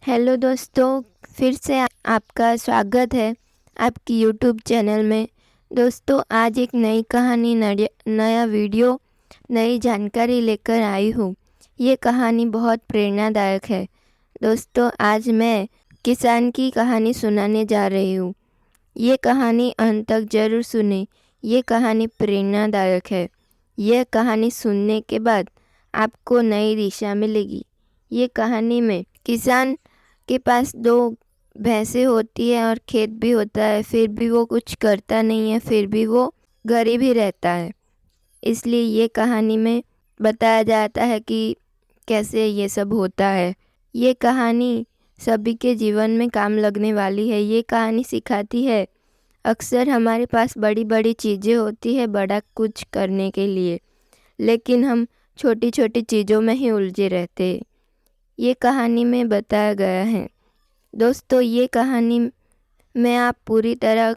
Hello दोस्तों, फिर से आपका स्वागत है आपकी यूट्यूब चैनल में। दोस्तों, आज एक नई कहानी, नया वीडियो, नई जानकारी लेकर आई हूँ। ये कहानी बहुत प्रेरणादायक है। दोस्तों, आज मैं किसान की कहानी सुनाने जा रही हूँ। ये कहानी अंत तक जरूर सुने। ये कहानी प्रेरणादायक है। यह कहानी सुनने के बाद आपको नई दिशा मिलेगी। ये कहानी में किसान के पास 2 भैंसें होती है और खेत भी होता है, फिर भी वो कुछ करता नहीं है, फिर भी वो गरीब ही रहता है। इसलिए ये कहानी में बताया जाता है कि कैसे ये सब होता है। ये कहानी सभी के जीवन में काम लगने वाली है। ये कहानी सिखाती है, अक्सर हमारे पास बड़ी बड़ी चीज़ें होती है बड़ा कुछ करने के लिए, लेकिन हम छोटी छोटी चीज़ों में ही उलझे रहते हैं। ये कहानी में बताया गया है। दोस्तों, ये कहानी में आप पूरी तरह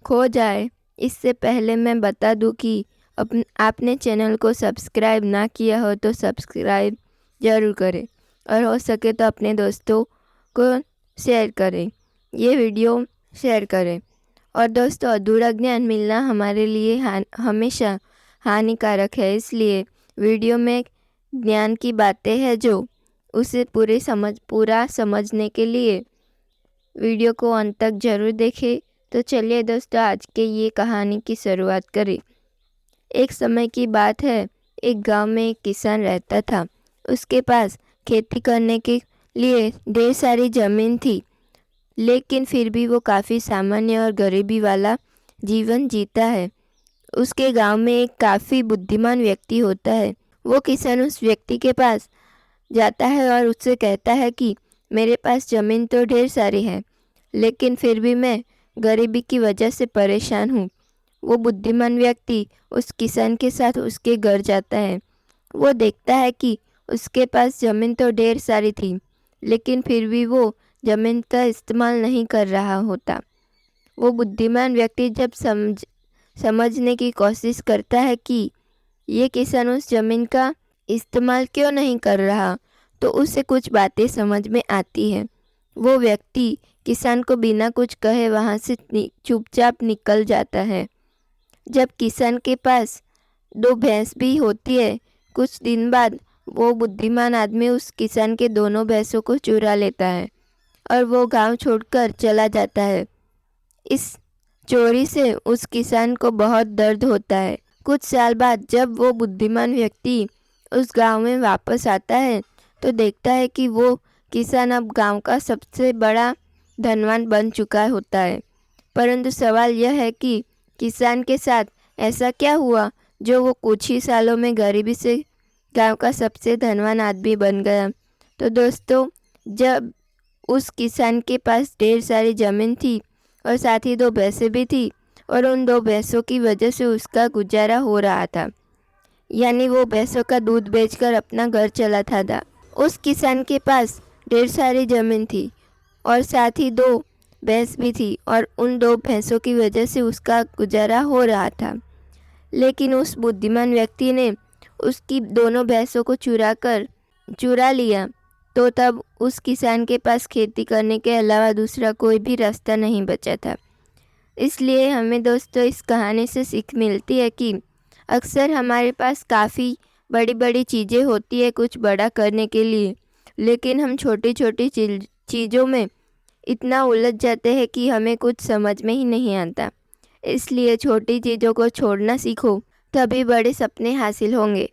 खो जाए इससे पहले मैं बता दूं कि आपने चैनल को सब्सक्राइब ना किया हो तो सब्सक्राइब ज़रूर करें और हो सके तो अपने दोस्तों को शेयर करें, ये वीडियो शेयर करें। और दोस्तों, अधूरा ज्ञान मिलना हमारे लिए हमेशा हानिकारक है, इसलिए वीडियो में ज्ञान की बातें हैं जो उसे पूरा समझने के लिए वीडियो को अंत तक जरूर देखें। तो चलिए दोस्तों, आज के ये कहानी की शुरुआत करें। एक समय की बात है, एक गांव में एक किसान रहता था। उसके पास खेती करने के लिए ढेर सारी ज़मीन थी, लेकिन फिर भी वो काफ़ी सामान्य और गरीबी वाला जीवन जीता है। उसके गांव में एक काफ़ी बुद्धिमान व्यक्ति होता है। वो किसान उस व्यक्ति के पास जाता है और उससे कहता है कि मेरे पास ज़मीन तो ढेर सारी है, लेकिन फिर भी मैं गरीबी की वजह से परेशान हूँ। वो बुद्धिमान व्यक्ति उस किसान के साथ उसके घर जाता है। वो देखता है कि उसके पास ज़मीन तो ढेर सारी थी, लेकिन फिर भी वो ज़मीन का इस्तेमाल नहीं कर रहा होता। वो बुद्धिमान व्यक्ति जब समझने की कोशिश करता है कि ये किसान उस ज़मीन का इस्तेमाल क्यों नहीं कर रहा, तो उसे कुछ बातें समझ में आती है। वो व्यक्ति किसान को बिना कुछ कहे वहाँ से चुपचाप निकल जाता है। जब किसान के पास 2 भैंस भी होती है, कुछ दिन बाद वो बुद्धिमान आदमी उस किसान के दोनों भैंसों को चुरा लेता है और वो गांव छोड़कर चला जाता है। इस चोरी से उस किसान को बहुत दर्द होता है। कुछ साल बाद जब वो बुद्धिमान व्यक्ति उस गांव में वापस आता है तो देखता है कि वो किसान अब गांव का सबसे बड़ा धनवान बन चुका होता है। परंतु सवाल यह है कि किसान के साथ ऐसा क्या हुआ जो वो कुछ ही सालों में गरीबी से गांव का सबसे धनवान आदमी बन गया। तो दोस्तों, जब उस किसान के पास ढेर सारी ज़मीन थी और साथ ही 2 भैंसें भी थी, और उन 2 भैंसों की वजह से उसका गुजारा हो रहा था, यानी वो भैंसों का दूध बेचकर अपना घर चलाता था। उस किसान के पास ढेर सारी ज़मीन थी और साथ ही 2 भैंस भी थी, और उन 2 भैंसों की वजह से उसका गुजारा हो रहा था। लेकिन उस बुद्धिमान व्यक्ति ने उसकी दोनों भैंसों को चुरा लिया, तो तब उस किसान के पास खेती करने के अलावा दूसरा कोई भी रास्ता नहीं बचा था। इसलिए हमें दोस्तों इस कहानी से सीख मिलती है कि अक्सर हमारे पास काफ़ी बड़ी बड़ी चीज़ें होती है कुछ बड़ा करने के लिए, लेकिन हम छोटी छोटी चीज़ों में इतना उलझ जाते हैं कि हमें कुछ समझ में ही नहीं आता। इसलिए छोटी चीज़ों को छोड़ना सीखो, तभी बड़े सपने हासिल होंगे।